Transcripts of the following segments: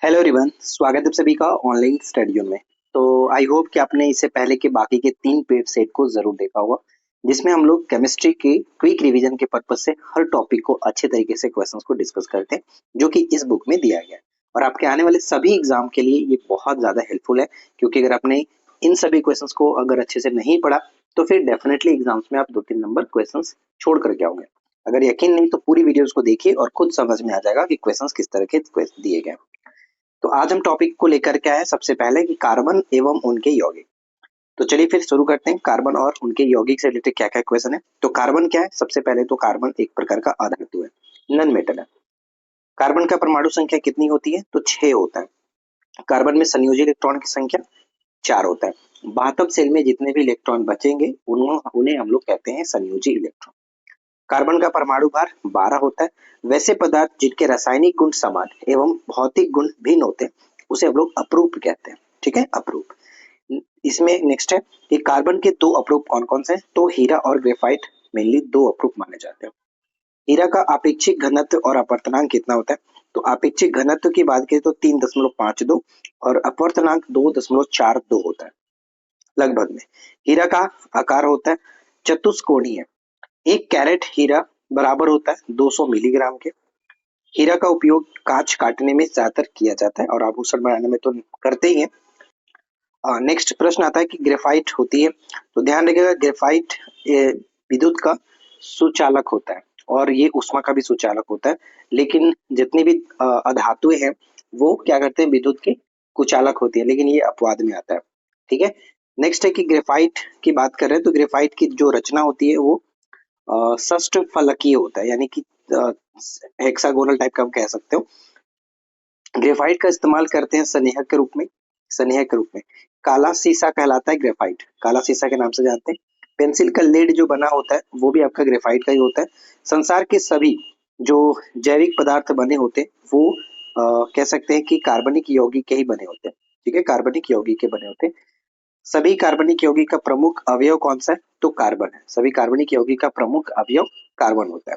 Hello everyone, स्वागत है आप सभी का ऑनलाइन स्टडियो में। तो आई होप कि आपने इससे पहले के बाकी के 3 पेड सेट को ज़रूर देखा होगा, जिसमें हम लोग केमिस्ट्री के क्विक रिवीजन के पर्पज से हर टॉपिक को अच्छे तरीके से क्वेश्चंस को डिस्कस करते हैं, जो कि इस बुक में दिया गया है। और आपके आने वाले सभी एग्जाम के लिए ये बहुत ज़्यादा हेल्पफुल है, क्योंकि अगर आपने इन सभी क्वेश्चंस को अगर अच्छे से नहीं पढ़ा, तो फिर डेफिनेटली एग्जाम्स में आप 2-3 नंबर क्वेश्चंस छोड़ कर के आओगे। अगर यकीन नहीं तो पूरी वीडियोस को देखिए और खुद समझ में आ जाएगा कि क्वेश्चंस किस तरह के दिए गए हैं। तो आज हम टॉपिक को लेकर के आए सबसे पहले कि कार्बन एवं उनके यौगिक। तो चलिए फिर शुरू करते हैं, कार्बन और उनके यौगिक से रिलेटेड क्या क्या क्वेश्चन है। तो कार्बन क्या है? सबसे पहले तो कार्बन एक प्रकार का अधातु है, नॉन मेटल है। कार्बन का परमाणु संख्या कितनी होती है? तो 6 होता है। कार्बन में संयोजी इलेक्ट्रॉन की संख्या 4 होता है। बाहतम सेल में जितने भी इलेक्ट्रॉन बचेंगे उन्हें हम लोग कहते हैं संयोजी इलेक्ट्रॉन। कार्बन का परमाणु भार 12 होता है। वैसे पदार्थ जिनके रासायनिक गुण समान एवं भौतिक गुण भिन्न होते हैं उसे हम लोग अपरूप कहते हैं। ठीक है, अपरूप। इसमें नेक्स्ट है कि कार्बन के 2 अपरूप कौन कौन से हैं? तो हीरा और ग्रेफाइट मेनली 2 अपरूप माने जाते हैं। हीरा का अपेक्षिक घनत्व और अपवर्तनांक कितना होता है? तो अपेक्षिक घनत्व की बात करें तो 3.52 और अपवर्तनांक 2.42 होता है लगभग में। हीरा का आकार होता है चतुष्कोणीय। 1 कैरेट हीरा बराबर होता है 200 मिलीग्राम के। हीरा का उपयोग कांच काटने में ज्यादातर किया जाता है और आभूषण बनाने में तो करते ही हैं। नेक्स्ट प्रश्न आता है कि ग्रेफाइट होती है। तो ध्यान रखिएगा, ग्रेफाइट विद्युत का सुचालक होता है और ये ऊष्मा का भी सुचालक होता है। लेकिन जितनी भी अधातुएं हैं वो क्या करते हैं? विद्युत के कुचालक होती है, लेकिन ये अपवाद में आता है। ठीक है। नेक्स्ट है कि ग्रेफाइट की बात कर रहे हैं तो ग्रेफाइट की जो रचना होती है वो षष्ठ फलकीय होता है, यानी कि हेक्सागोनल टाइप का हम कह सकते हो। ग्रेफाइट का इस्तेमाल करते हैं स्नेहक के रूप में। स्नेहक के रूप में काला शीशा कहलाता है ग्रेफाइट, काला शीशा के नाम से जानते हैं। पेंसिल का लेड जो बना होता है वो भी आपका ग्रेफाइट का ही होता है। संसार के सभी जो जैविक पदार्थ बने होते हैं वो कह सकते हैं कि कार्बनिक यौगिक के ही बने होते हैं। ठीक है, कार्बनिक यौगिक के बने होते हैं। सभी कार्बनिक यौगिक का प्रमुख अवयव कौन सा है? तो कार्बन है। सभी कार्बनिक यौगिक का प्रमुख अवयव कार्बन होता है।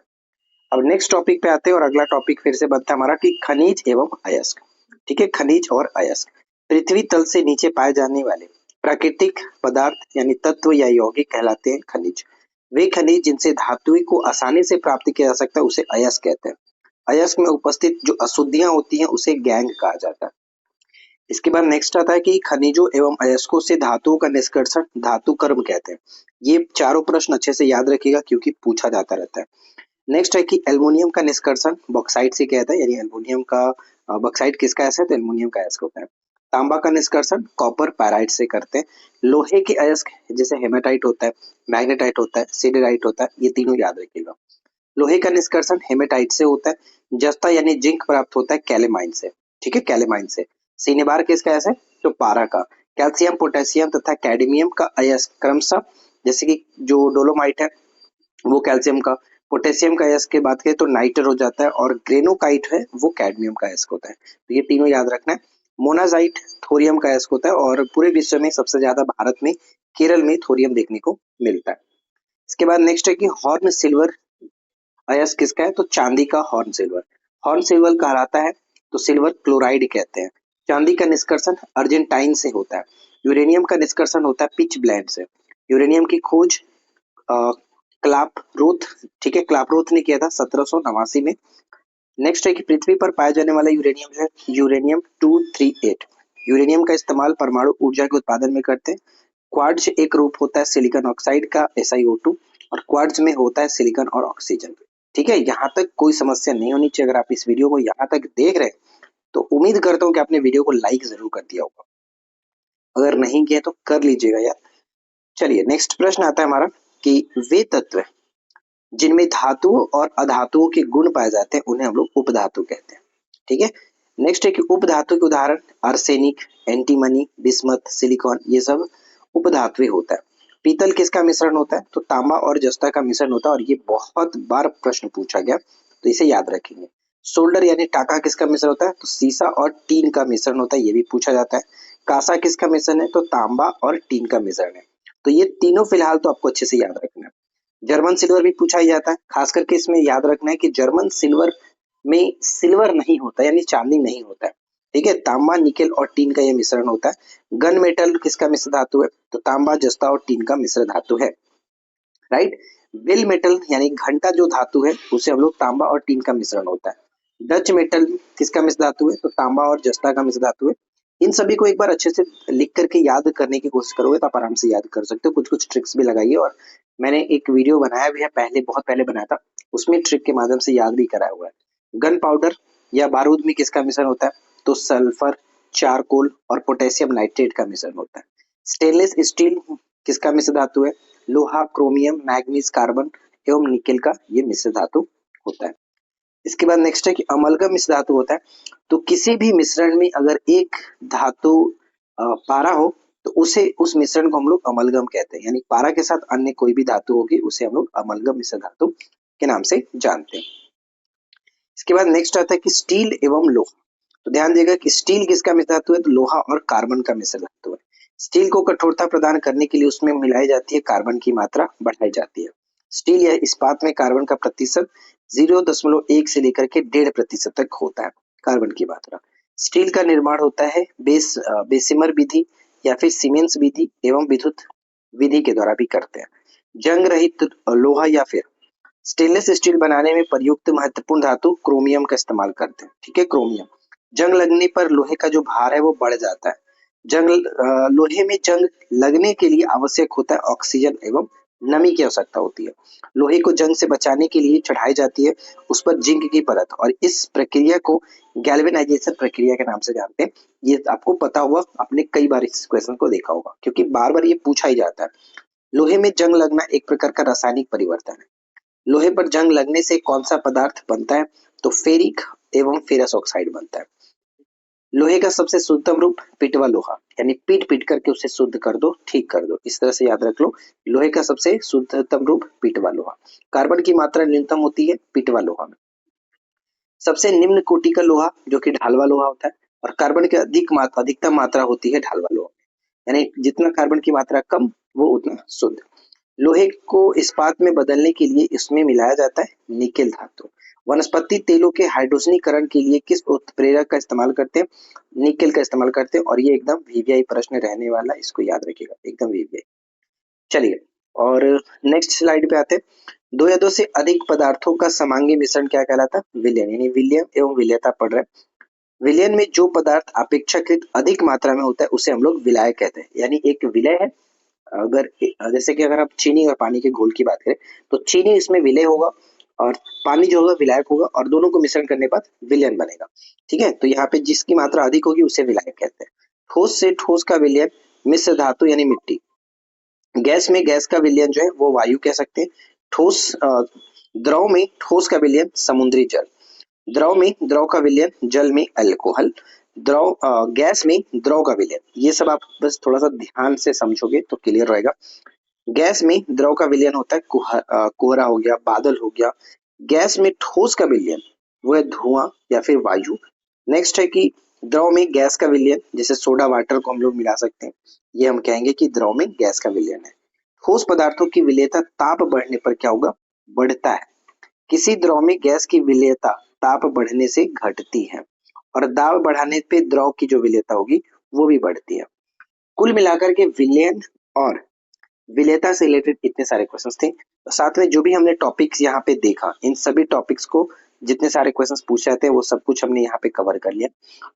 अब नेक्स्ट टॉपिक पे आते हैं और अगला टॉपिक फिर से बनता है हमारा कि खनिज एवं अयस्क। ठीक है, खनिज और अयस्क पृथ्वी तल से नीचे पाए जाने वाले प्राकृतिक पदार्थ यानी तत्व या यौगिक कहलाते हैं खनिज। वे खनिज जिनसे धातुओं को आसानी से प्राप्त किया जा सकता है उसे अयस्क कहते हैं। अयस्क में उपस्थित जो अशुद्धियां होती हैं उसे गैंग कहा जाता है। इसके बाद नेक्स्ट आता है कि खनिजों एवं अयस्कों से धातुओं का निष्कर्षण धातु कर्म कहते हैं। ये चारों प्रश्न अच्छे से याद रखिएगा क्योंकि पूछा जाता रहता है। नेक्स्ट है कि एल्युमिनियम का निष्कर्षण बॉक्साइट से किया जाता है, यानी एल्युमिनियम का बॉक्साइट किसका ऐसा है? तो एल्युमिनियम का अयस्क होता है। तांबा का निष्कर्षण कॉपर पैराइट से करते हैं। लोहे के अयस्क जैसे हेमेटाइट होता है, मैग्नेटाइट होता है, सिडराइट होता है, ये तीनों याद रखिएगा। लोहे का निष्कर्षण हेमेटाइट से होता है। जस्ता यानी जिंक प्राप्त होता है कैलेमाइन से। ठीक है, कैलेमाइन से। सिनेबार किसका ऐसा है? तो पारा का। कैल्शियम, पोटेशियम तथा कैडमियम का अयस्क क्रमशः जैसे कि जो डोलोमाइट है वो कैल्शियम का, पोटेशियम का अयस्क की बात करें तो नाइटर हो जाता है और ग्रेनोकाइट है वो कैडमियम का अयस्क होता है। तो ये तीनों याद रखना है। मोनाजाइट थोरियम का अयस्क होता है और पूरे विश्व में सबसे ज्यादा भारत में केरल में थोरियम देखने को मिलता है। इसके बाद नेक्स्ट है कि हॉर्न सिल्वर अयस्क किसका है? तो चांदी का हॉर्न सिल्वर। हॉर्न सिल्वर कहलाता है तो सिल्वर क्लोराइड कहते हैं। चांदी का निष्कर्षण अर्जेंटाइन से होता है। यूरेनियम का निष्कर्षण होता है पिच ब्लेंड से। यूरेनियम की खोज क्लापरोथ, ठीक है, क्लापरोथ ने किया था 1789 में। नेक्स्ट है कि पृथ्वी पर पाया जाने वाला यूरेनियम जो है यूरेनियम 238। यूरेनियम का इस्तेमाल परमाणु ऊर्जा के उत्पादन में करते हैं। क्वार्ट्ज एक रूप होता है सिलिकॉन ऑक्साइड का SiO2 और क्वार्ट्ज में होता है सिलिकॉन और ऑक्सीजन। ठीक है, यहाँ तक कोई समस्या नहीं होनी चाहिए। अगर आप इस वीडियो को यहाँ तक देख रहे हैं तो उम्मीद करता हूँ कि आपने वीडियो को लाइक जरूर कर दिया होगा। अगर नहीं किया तो कर लीजिएगा यार। चलिए नेक्स्ट प्रश्न आता है हमारा कि वे तत्व जिनमें धातुओं और अधातुओं के गुण पाए जाते हैं उन्हें हम लोग उपधातु कहते हैं। ठीक है। नेक्स्ट है कि उपधातु के उदाहरण आर्सेनिक, एंटीमनी, बिस्मथ, सिलिकॉन, ये सब उपधातु होता है। पीतल किसका मिश्रण होता है? तो तांबा और जस्ता का मिश्रण होता है और ये बहुत बार प्रश्न पूछा गया तो इसे याद रखेंगे। सोल्डर यानी टाका किसका मिश्रण होता है? तो सीसा और टीन का मिश्रण होता है, ये भी पूछा जाता है। कांसा किसका मिश्रण है? तो तांबा और टीन का मिश्रण है। तो ये तीनों फिलहाल तो आपको अच्छे से याद रखना है। जर्मन सिल्वर भी पूछा ही जाता है, खास करके इसमें याद रखना है कि जर्मन सिल्वर में सिल्वर नहीं होता यानी चांदी नहीं होता है। ठीक है, तांबा निकेल और टीन का ये मिश्रण होता है। गन मेटल किसका मिश्र धातु है? तो तांबा जस्ता और टीन का मिश्र धातु है, राइट। बिल मेटल यानी घंटा जो धातु है उसे हम लोग तांबा और टीन का मिश्रण होता है। डच मेटल किसका मिश्र धातु है? तो तांबा और जस्ता का मिश्र धातु है। इन सभी को एक बार अच्छे से लिख करके याद करने की कोशिश करोगे तो आप आराम से याद कर सकते हो। कुछ कुछ ट्रिक्स भी लगाइए, और मैंने एक वीडियो बनाया भी है, पहले बहुत पहले बनाया था, उसमें ट्रिक के माध्यम से याद भी कराया हुआ है। गन पाउडर या बारूद में किसका मिश्रण होता है? तो सल्फर, चारकोल और पोटेशियम नाइट्रेट का मिश्रण होता है। स्टेनलेस स्टील किसका मिश्र धातु है? लोहा, क्रोमियम, मैग्नीज, कार्बन एवं निकेल का ये मिश्र धातु होता है। इसके बाद नेक्स्ट है कि अमलगम मिश्र धातु होता है। तो किसी भी मिश्रण में अगर एक धातु पारा हो तो उसे उस मिश्रण को हम लोग अमलगम कहते हैं, यानी पारा के साथ अन्य कोई भी धातु होगी उसे हम लोग अमलगम मिश्र धातु के नाम से जानते हैं। इसके बाद नेक्स्ट आता है कि स्टील एवं लोहा। तो ध्यान देगा कि स्टील किसका मिश्र धातु है? तो लोहा और कार्बन का मिश्र धातु है। स्टील को कठोरता प्रदान करने के लिए उसमें मिलाई जाती है कार्बन की मात्रा बढ़ाई जाती है। स्टील या इस्पात में कार्बन का प्रतिशत 0.1 से लेकर के 1.5% तक होता है कार्बन की मात्रा। स्टील का निर्माण होता है बेसिमर विधि या फिर सीमेंस विधि एवं विद्युत विधि के द्वारा भी करते हैं। जंग रहित लोहा या फिर स्टेनलेस स्टील बनाने में प्रयुक्त महत्वपूर्ण धातु क्रोमियम का इस्तेमाल करते हैं, ठीक है, क्रोमियम। जंग लगने पर लोहे का जो भार है वो बढ़ जाता है। लोहे में जंग लगने के लिए आवश्यक होता है ऑक्सीजन एवं नमी की आवश्यकता होती है। लोहे को जंग से बचाने के लिए चढ़ाई जाती है उस पर जिंक की परत, और इस प्रक्रिया को गैल्वेनाइजेशन प्रक्रिया के नाम से जानते हैं। ये आपको पता हुआ, आपने कई बार इस क्वेश्चन को देखा होगा क्योंकि बार बार ये पूछा ही जाता है। लोहे में जंग लगना एक प्रकार का रासायनिक परिवर्तन है। लोहे पर जंग लगने से कौन सा पदार्थ बनता है? तो फेरिक एवं फेरस ऑक्साइड बनता है। लोहे का सबसे शुद्धतम रूप पिटवा लोहा, यानी पीट पीट करके उसे शुद्ध कर दो, ठीक कर दो, इस तरह से याद रख लो। लोहे का सबसे शुद्धतम रूप पिटवा लोहा। कार्बन की मात्रा न्यूनतम होती है पिटवा लोहा में। सबसे निम्न कोटि का लोहा जो कि ढालवा लोहा होता है, और कार्बन की अधिकतम मात्रा होती है ढालवा लोहा में, यानी जितना कार्बन की मात्रा कम वो उतना शुद्ध। लोहे को इस्पात में बदलने के लिए इसमें मिलाया जाता है निकेल धातु। वनस्पति तेलों के हाइड्रोजनीकरण के लिए किस उत्प्रेरक का इस्तेमाल करते हैं? निकेल का इस्तेमाल करते हैं, और ये एकदम वीवीआई प्रश्न रहने वाला, इसको याद रखिएगा, एकदम वीवीआई। चलिए, और नेक्स्ट स्लाइड पे आते हैं। दो या दो से अधिक पदार्थों का समांगी मिश्रण क्या कहलाता है? विलयन, यानी विलयन एवं विलयता पढ़ रहे हैं। विलयन में जो पदार्थ अपेक्षाकृत अधिक मात्रा में होता है उसे हम लोग विलायक कहते हैं, यानी एक विलय है। अगर जैसे कि अगर आप चीनी और पानी के घोल की बात करें तो चीनी इसमें विलय होगा और पानी जो होगा विलायक होगा, और दोनों को मिश्रण करने के बाद विलयन बनेगा, ठीक है। तो यहाँ पे जिसकी मात्रा अधिक होगी उसे विलायक कहते हैं। ठोस से ठोस का विलयन मिश्र धातु यानी मिट्टी। गैस में गैस का विलयन जो है वो वायु कह सकते हैं। द्रव में ठोस का विलयन समुद्री जल। द्रव में द्रव का विलयन जल में अल्कोहल। गैस में द्रव का विलयन। ये सब आप बस थोड़ा सा ध्यान से समझोगे तो क्लियर रहेगा। गैस में द्रव का विलयन होता है कोहरा हो गया, बादल हो गया। गैस में ठोस का विलयन वो है धुआं या फिर वायु। नेक्स्ट है कि द्रव में गैस का विलयन, जैसे सोडा वाटर को हम लोग मिला सकते हैं, ये हम कहेंगे कि द्रव में गैस का विलयन है। ठोस पदार्थों की विलेयता ताप बढ़ने पर क्या होगा? बढ़ता है। किसी द्रव में गैस की विलेयता ताप बढ़ने से घटती है, और दाब बढ़ाने पे द्रव की जो विलेयता होगी वो भी बढ़ती है। कुल मिलाकर के विलयन और विलेयता से रिलेटेड इतने सारे क्वेश्चंस थे। तो साथ में जो भी हमने टॉपिक्स यहाँ पे देखा, इन सभी टॉपिक्स को जितने सारे क्वेश्चंस पूछे जाते हैं वो सब कुछ हमने यहाँ पे कवर कर लिया।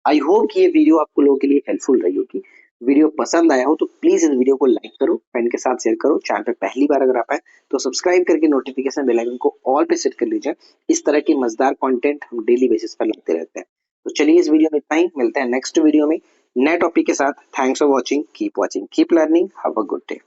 आई होप कि ये वीडियो आपको लोगों के लिए हेल्पफुल रही होगी। वीडियो पसंद आया हो तो प्लीज इस वीडियो को लाइक करो, फ्रेंड के साथ शेयर करो। चैनल पे पहली बार अगर आप आए तो सब्सक्राइब करके नोटिफिकेशन बेल आइकन को ऑल पे सेट कर लीजिए। इस तरह की मजेदार कंटेंट हम डेली बेसिस पर लाते रहते हैं। तो चलिए इस वीडियो में इतना ही, मिलते हैं नेक्स्ट वीडियो में नए टॉपिक के साथ। Thanks for watching, keep learning, have a good day.